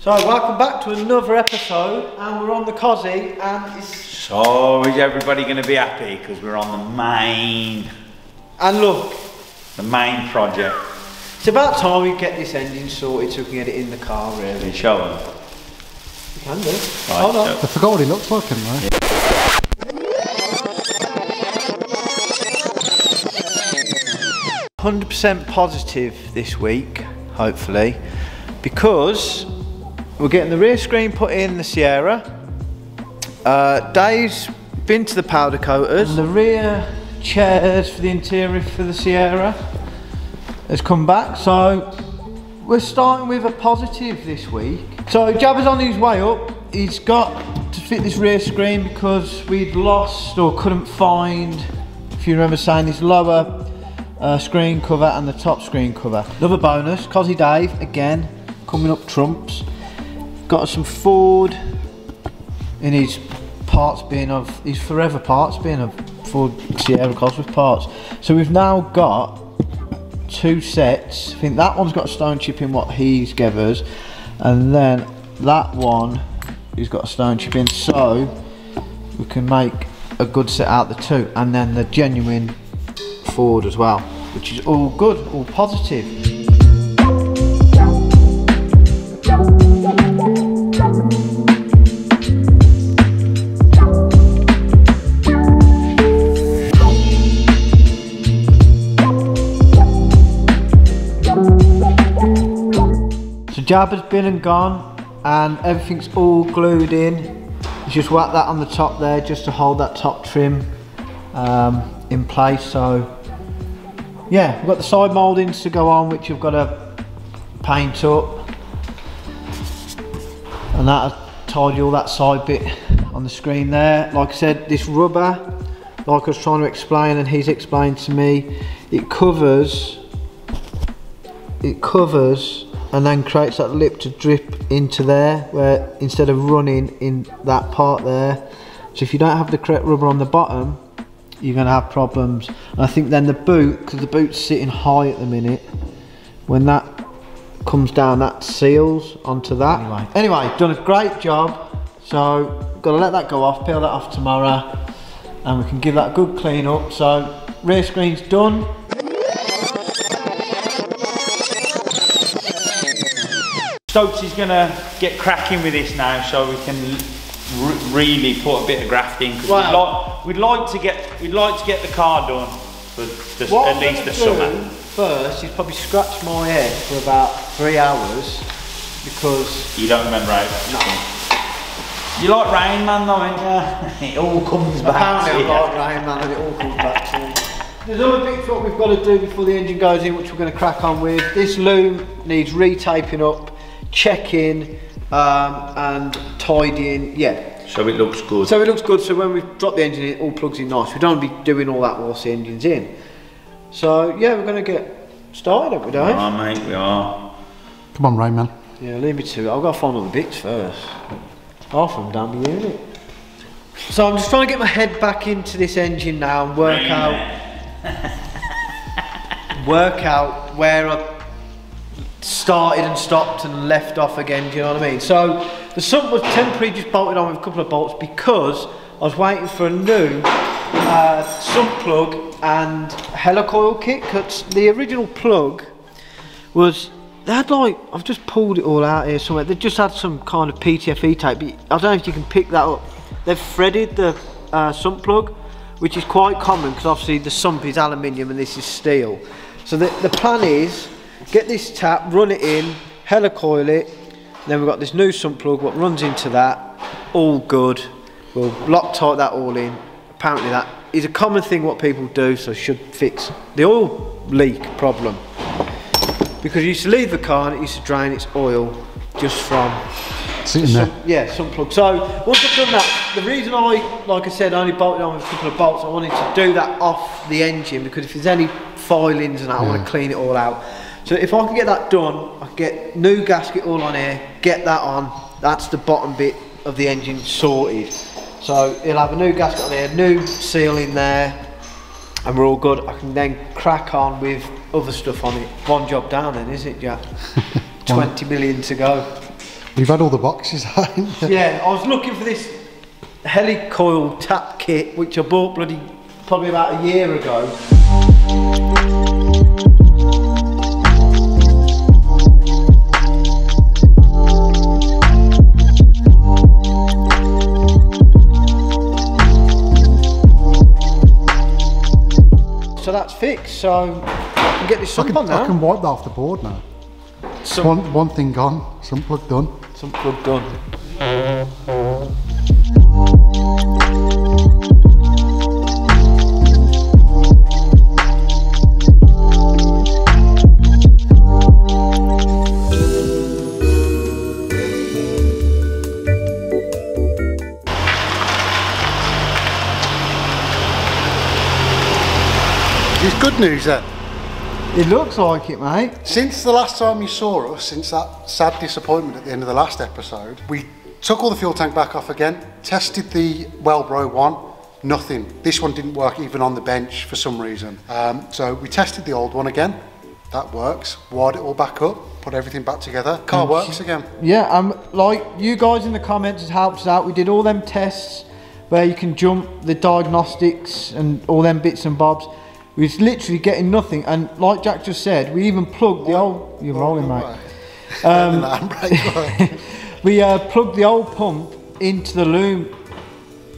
So welcome back to another episode, and we're on the Cosy, and it's... So is everybody going to be happy because we're on the main... And look, the main project. It's about time we get this engine sorted so we can get it in the car, really. Can you show them? You can do. Right, Hold on. I forgot what he looks like, didn't I? 100% positive this week, hopefully, because we're getting the rear screen put in the Sierra. Dave's been to the powder coaters. And the rear chairs for the interior for the Sierra has come back, so we're starting with a positive this week. So Jabba's on his way up. He's got to fit this rear screen because we'd lost or couldn't find, if you remember saying, this lower screen cover and the top screen cover. Another bonus, Cosy Dave again coming up trumps. Got some Ford in his parts bin of his forever parts bin of Ford Sierra Cosworth parts. So we've now got two sets. I think that one's got a stone chip in what he's gave us, and then that one he's got a stone chip in, so we can make a good set out of the two, and then the genuine Ford as well, which is all good, all positive. Jabba's been and gone, and everything's all glued in. Just whack that on the top there just to hold that top trim in place. So yeah, we've got the side mouldings to go on, which you've got to paint up, and that'll tidy all that side bit on the screen there. Like I said, this rubber, like I was trying to explain and he's explained to me, it covers and then creates that lip to drip into there, where instead of running in that part there. So if you don't have the correct rubber on the bottom, you're going to have problems. And I think then the boot, because the boot's sitting high at the minute, when that comes down, that seals onto that. Anyway, done a great job. So got to let that go off, peel that off tomorrow, and we can give that a good clean up. So rear screen's done. Stokes is going to get cracking with this now, so we can really put a bit of graft in. Wow. We'd like to get the car done for just at least the summer. First, he's probably scratched my head for about 3 hours because you don't remember how. No. You like Rain Man though, ain't you? It all comes back. Apparently, I like Rain Man, and it all comes back to me. There's other bits what we've got to do before the engine goes in, which we're going to crack on with. This loom needs retaping up, checking and tidying, yeah. So it looks good. So it looks good, so when we drop the engine in, it all plugs in nice. We don't want to be doing all that whilst the engine's in. So yeah, we're going to get started, aren't we, Dave? We are, mate, we are. Come on, Rain Man. Yeah, leave me to it. I've got to find all the bits first. Half of them down the unit. So I'm just trying to get my head back into this engine now and work out where I started and stopped and left off again, do you know what I mean? So the sump was temporarily just bolted on with a couple of bolts because I was waiting for a new sump plug and helicoil kit, because the original plug was, they had like, I've just pulled it all out here somewhere, they just had some kind of PTFE tape, but I don't know if you can pick that up. They've threaded the sump plug, which is quite common because obviously the sump is aluminium and this is steel. So the plan is, get this tap, run it in, helicoil it, and then we've got this new sump plug what runs into that, all good. We'll Loctite that all in. Apparently that is a common thing what people do, so should fix the oil leak problem. Because you used to leave the car and it used to drain its oil just from sump plug. So once I've done that, the reason I, like I said, only bolted on with a couple of bolts, I wanted to do that off the engine because if there's any filings and that, I want to clean it all out. So if I can get that done, I can get new gasket all on here, get that on, that's the bottom bit of the engine sorted. So it'll have a new gasket on there, new seal in there, and we're all good. I can then crack on with other stuff on it. One job down then, is it, Jack? 20 million to go. You've had all the boxes, haven't you? Yeah, I was looking for this helicoil tap kit, which I bought probably about a year ago. So that's fixed, so I can get this sump on now. I can wipe that off the board now. One thing gone, some plug done. Some plug done. It's good news then. It looks like it, mate. Since the last time you saw us, since that sad disappointment at the end of the last episode, we took all the fuel tank back off again, tested the Wellbro one, nothing. This one didn't work even on the bench for some reason. So we tested the old one again, that works. Wired it all back up, put everything back together, car works again. Yeah, like you guys in the comments has helped us out. We did all them tests where you can jump the diagnostics and all them bits and bobs. We was literally getting nothing, and like Jack just said, we even plugged the old. You're rolling, mate. We plugged the old pump into the loom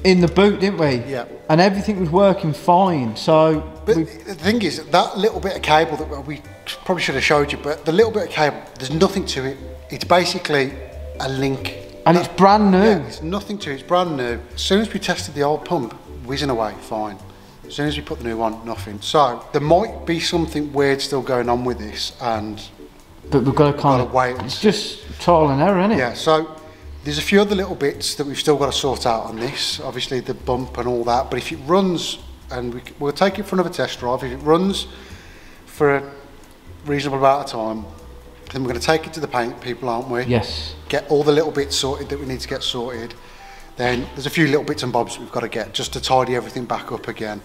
in the boot, didn't we? Yeah. And everything was working fine. So, but the thing is, that little bit of cable that we probably should have showed you, but the little bit of cable, there's nothing to it. It's basically a link, and it's brand new. Yeah, it's nothing to it. It's brand new. As soon as we tested the old pump, whizzing away, fine. As soon as we put the new one, nothing. So there might be something weird still going on with this, but we've got to kind of wait. It's just trial and error, isn't it? Yeah. So there's a few other little bits that we've still got to sort out on this. Obviously the bump and all that. But if it runs, and we'll take it for another test drive. If it runs for a reasonable amount of time, then we're going to take it to the paint people, aren't we? Yes. Get all the little bits sorted that we need to get sorted. Then there's a few little bits and bobs we've got to get just to tidy everything back up again.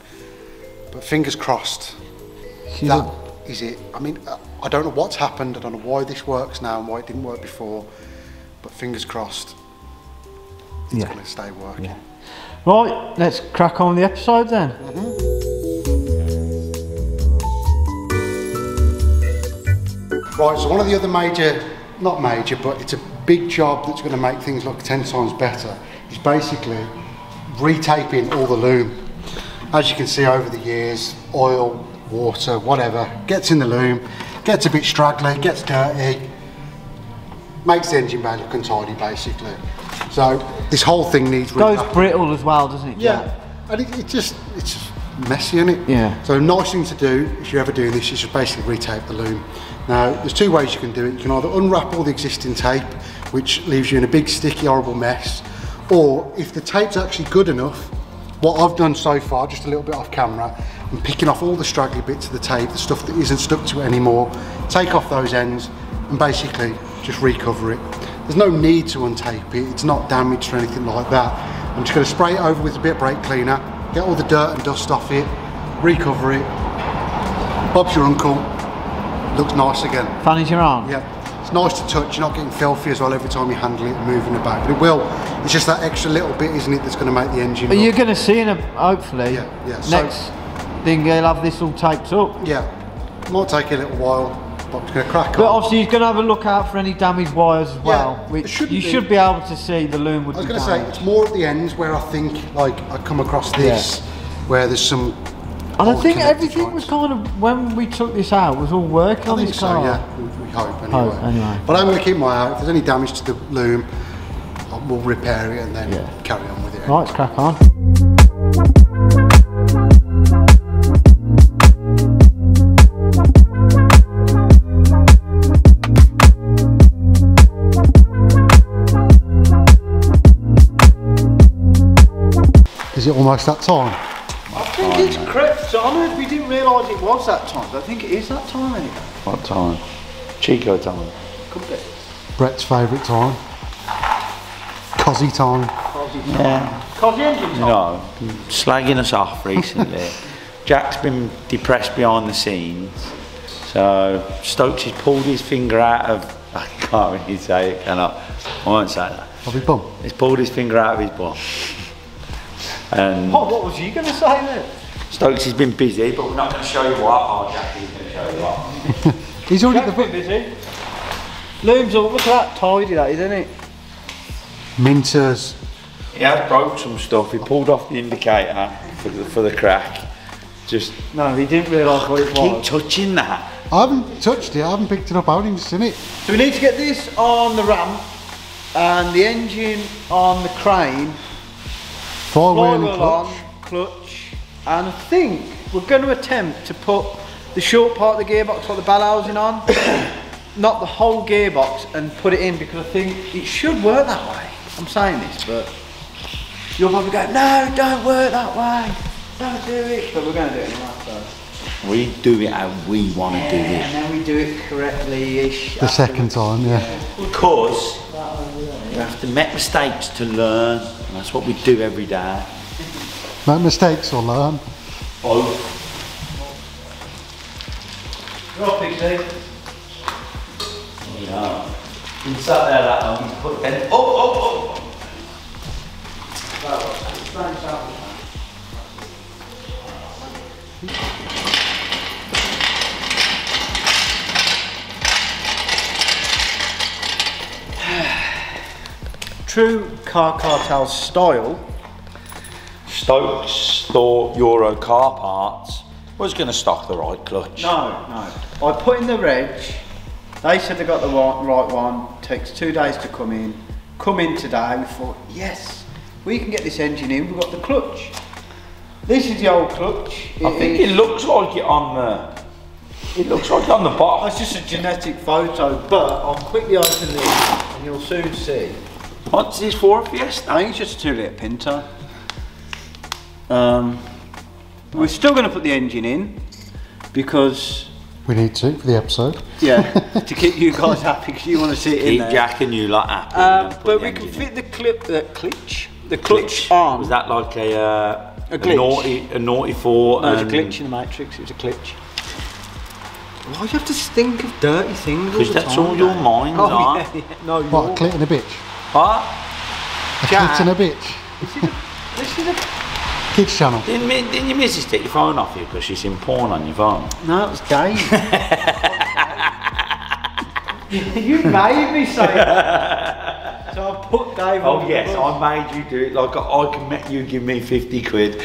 But fingers crossed, that is it. I mean, I don't know what's happened. I don't know why this works now and why it didn't work before. But fingers crossed, it's going to stay working. Yeah. Right, let's crack on with the episode then. Right, so one of the other major, not major, but it's a big job that's going to make things look 10 times better. Is basically retaping all the loom. As you can see over the years, oil, water, whatever, gets in the loom, gets a bit straggly, gets dirty, makes the engine bay look untidy basically. So this whole thing needs goes brittle as well, doesn't it? Yeah, and it's just messy, isn't it? Yeah. So a nice thing to do if you're ever doing this is just basically retape the loom. Now there's two ways you can do it. You can either unwrap all the existing tape, which leaves you in a big sticky horrible mess, or if the tape's actually good enough, what I've done so far, just a little bit off camera, I'm picking off all the straggly bits of the tape, the stuff that isn't stuck to it anymore, take off those ends and basically just recover it. There's no need to untape it, it's not damaged or anything like that. I'm just going to spray it over with a bit of brake cleaner, get all the dirt and dust off it, recover it. Bob's your uncle, looks nice again. Fanny's your arm? Yeah. It's nice to touch, you're not getting filthy as well every time you handle it and moving it back. But it will, it's just that extra little bit, isn't it, that's going to make the engine. But you're going to see in a, hopefully, next thing you'll have this all taped up. Yeah, might take a little while, but it's going to crack up. But obviously he's going to have a look out for any damaged wires as well, which you should be able to see the loom would be damaged. I was going to say, it's more at the ends where I think, like, I come across this, where there's some... And I think everything was kind of, when we took this out, was all working on this car. Yeah, we hope anyway. But I'm going to keep my eye out. If there's any damage to the loom, we'll repair it and then carry on with it. Right, let's crack on. Is it almost that time? I think it's crept on. We didn't realise it was that time, but I think it is that time anyway. What time? Chico time. Could be. Brett's favourite time. Cosy time. Yeah. Cosy engine time. No, slagging us off recently. Jack's been depressed behind the scenes. So Stokes has pulled his finger out of I can't really say it, can I? I won't say that. Of his bum? He's pulled his finger out of his bum. And what was you going to say then? Stokes has been busy, but we're not going to show you what. Oh, Jackie's going to show you what. He's already Jack's been busy. Looms up, look at that, tidy that, isn't it? Minters. He has broke some stuff. He pulled off the indicator for the crack. Just no, he didn't realise what it was. Keep touching that. I haven't touched it. I haven't picked it up. I haven't even seen it. So we need to get this on the ramp and the engine on the crane. Flywheel and on, clutch, and I think we're going to attempt to put the short part of the gearbox, like the bell housing on, not the whole gearbox, and put it in, because I think it should work that way. I'm saying this, but you'll probably go, no, don't work that way, don't do it, but we're going to do it anyway. So. We do it how we want to do it. And then we do it correctly-ish. The second time, yeah. Because we have to make mistakes to learn, and that's what we do every day. Make mistakes or learn. Both. You're up, Pixie. Yeah. You sat there that long, you put then. Oh! True car cartel style. Stokes thought Euro car parts was going to stock the right clutch. No. I put in the reg. They said they got the right one. Takes 2 days to come in. Come in today. We thought, yes, we can get this engine in. We've got the clutch. This is the old clutch. I think it looks like it on the. It looks like it on the box. That's just a genetic photo, but I'll quickly open this and you'll soon see. What's this for, a Fiesta? I think it's just a 2-litre Pinto. We're still going to put the engine in because we need to for the episode. Yeah, to keep you guys happy, because you want to see it in there. Keep Jack and you lot happy. But we can fit the clutch on. Was that like a glitch? A naughty 4? No, it was a glitch in the Matrix. It was a glitch. Why do you have to think of dirty things? Because that's all your minds are. Yeah. No, what, a clit and a bitch? What? A clit and a bitch. This is a kids channel. Didn't your missus take your phone off you because she's seen porn on your phone? No, it was Dave. You made me say that. So I put Dave on. Oh yes, I made you do it. Like I can make you give me 50 quid.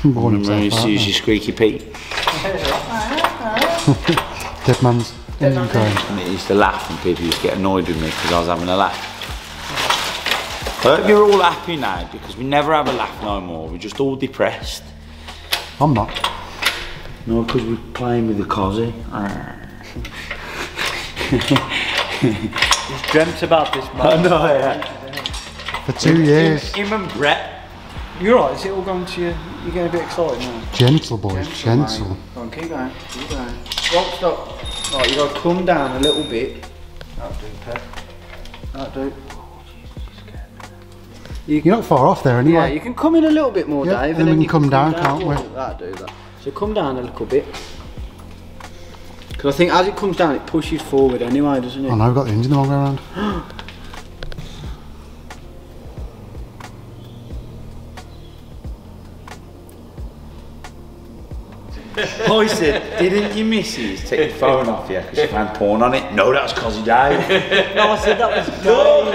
Use your squeaky Pete. Dead man's engine crying. And it used to laugh and people used to get annoyed with me because I was having a laugh. I hope you're all happy now, because we never have a laugh no more. We're just all depressed. I'm not. No, because we're playing with the Cosy. He's dreamt about this man. I know, yeah. For 2 years. Him and Brett. You're right, is it all going to you? You're getting a bit excited now. Gentle, boys, gentle. Go on, keep going, keep going. Stop. Right, you got to come down a little bit. That'll do, Pep. That'll do. You're not far off there anyway. Yeah, you can come in a little bit more, yeah, Dave. And then we can come down, can't we? That'll do that. So come down a little bit. Because I think as it comes down, it pushes forward anyway, doesn't it? I know, I've got the engine the wrong way around. I said, didn't your missus take your phone off you because you found porn on it? No, that was Cosy Dave. No, I said that was Dave.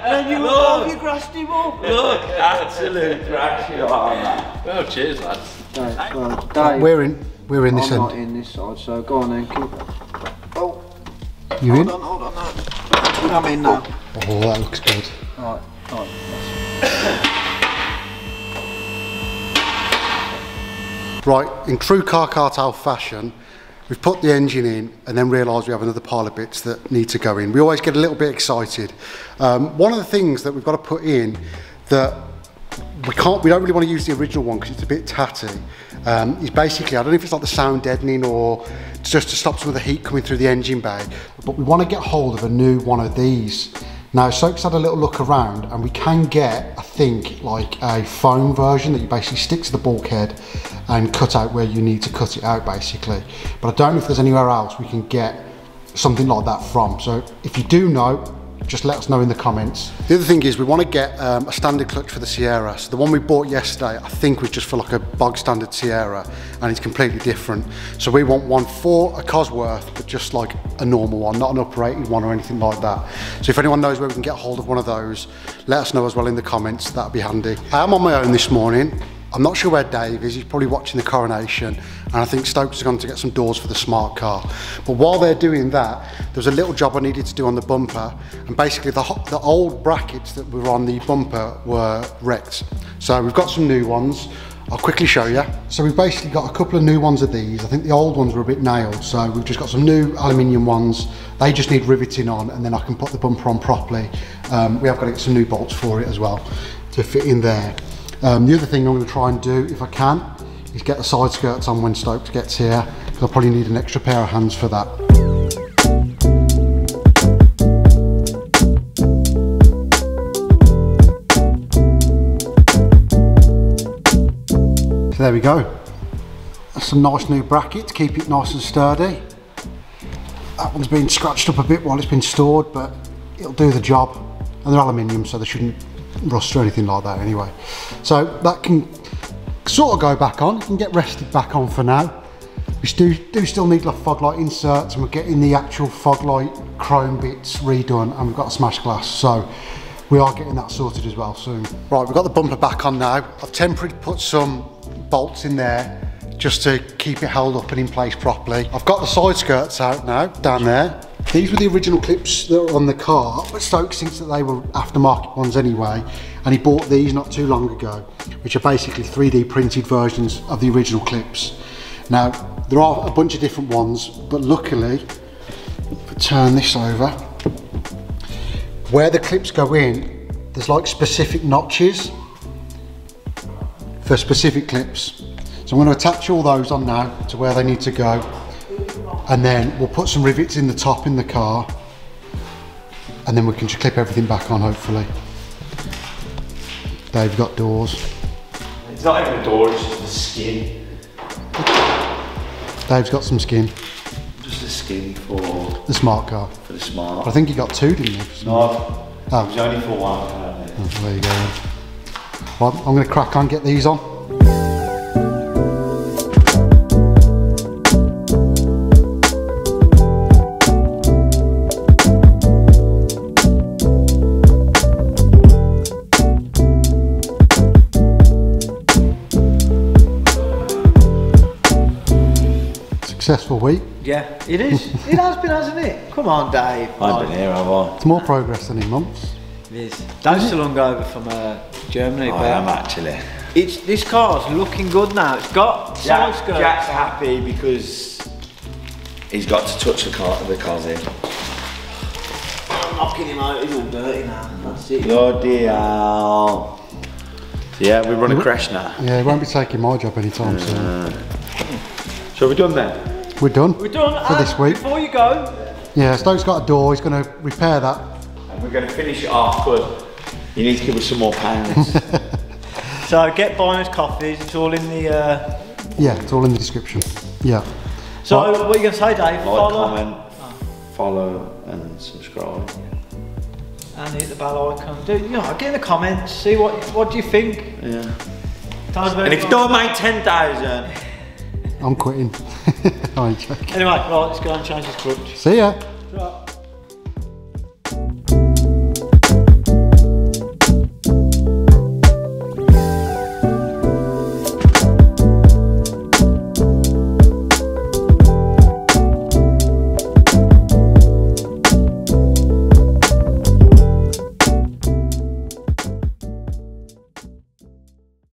And then you were you grassed him up. Look, absolute crash you are, man. Oh, cheers, lads. Dave, go on, Dave. We're in this I'm end. not in this side, so go on then, keep. Oh. You in? Hold on, no. I'm in now. Oh, that looks good. Alright. Right, in true car cartel fashion, we've put the engine in and then realised we have another pile of bits that need to go in. We always get a little bit excited. One of the things that we've got to put in that we don't really want to use the original one because it's a bit tatty, is basically, I don't know if it's like the sound deadening or just to stop some of the heat coming through the engine bay, but we want to get hold of a new one of these. Now Soak's had a little look around and we can get, I think, like a foam version that you basically stick to the bulkhead and cut out where you need to cut it out basically. But I don't know if there's anywhere else we can get something like that from. So if you do know, just let us know in the comments. The other thing is we want to get a standard clutch for the Sierra. So the one we bought yesterday, I think was just for like a bog standard Sierra, and it's completely different. So we want one for a Cosworth, but just like a normal one, not an uprated one or anything like that. So if anyone knows where we can get hold of one of those, let us know as well in the comments, that'd be handy. I am on my own this morning. I'm not sure where Dave is, he's probably watching the coronation, and I think Stokes has gone to get some doors for the smart car. But while they're doing that, there was a little job I needed to do on the bumper, and basically the old brackets that were on the bumper were wrecked. So we've got some new ones, I'll quickly show you. So we've basically got a couple of new ones of these. I think the old ones were a bit nailed, so we've just got some new aluminium ones. They just need riveting on, and then I can put the bumper on properly. We have got to get some new bolts for it as well to fit in there. The other thing I'm going to try and do, if I can, is get the side skirts on when Stokes gets here, because I'll probably need an extra pair of hands for that. So there we go. That's some nice new brackets, keep it nice and sturdy. That one's been scratched up a bit while it's been stored, but it'll do the job. And they're aluminium, so they shouldn't rust or anything like that anyway. So that can sort of go back on, can get rested back on for now. We do still need like fog light inserts, and we're getting the actual fog light chrome bits redone, and we've got a smash glass, so we are getting that sorted as well soon. Right, we've got the bumper back on now. I've temporarily put some bolts in there just to keep it held up and in place properly. I've got the side skirts out now, down there. These were the original clips that were on the car, but Stokes thinks that they were aftermarket ones anyway, and he bought these not too long ago, which are basically 3D printed versions of the original clips. Now, there are a bunch of different ones, but luckily, if I turn this over, where the clips go in, there's like specific notches for specific clips. So I'm going to attach all those on now to where they need to go. And then we'll put some rivets in the top in the car, and then we can just clip everything back on hopefully. Dave's got doors. It's not even a door, it's just the skin. Dave's got some skin. Just the skin for the smart car. For the smart. But I think he got two, didn't he? No, it was only for one apparently. Oh, there you go then. Well, I'm going to crack on, get these on. Successful week. Yeah, it is. It has been, hasn't it? Come on, Dave. I've been here, have I? It's more progress than in months. It is. Dave's still hungover from Germany. I am actually. This car's looking good now. It's got side skirts. Jack's happy because he's got to touch the car's in. I'm knocking him out. He's all dirty now. That's it. Bloody hell. Yeah, we run a crash now. Yeah, he won't be taking my job anytime soon. So we're done then? We're done. We're done for this week. Before you go, yeah, Stoke's got a door. He's going to repair that, and we're going to finish it off. But you need to give us some more pounds. So get buying us coffees. It's all in the. Yeah, it's all in the description. Yeah. So what are you going to say, Dave? Like, comment, follow, and subscribe. And hit the bell icon. Get in the comments. See what do you think. Yeah. And if you don't make 10,000. I'm quitting. I'm joking. Anyway, right, let's go and change this clutch. See ya. Right.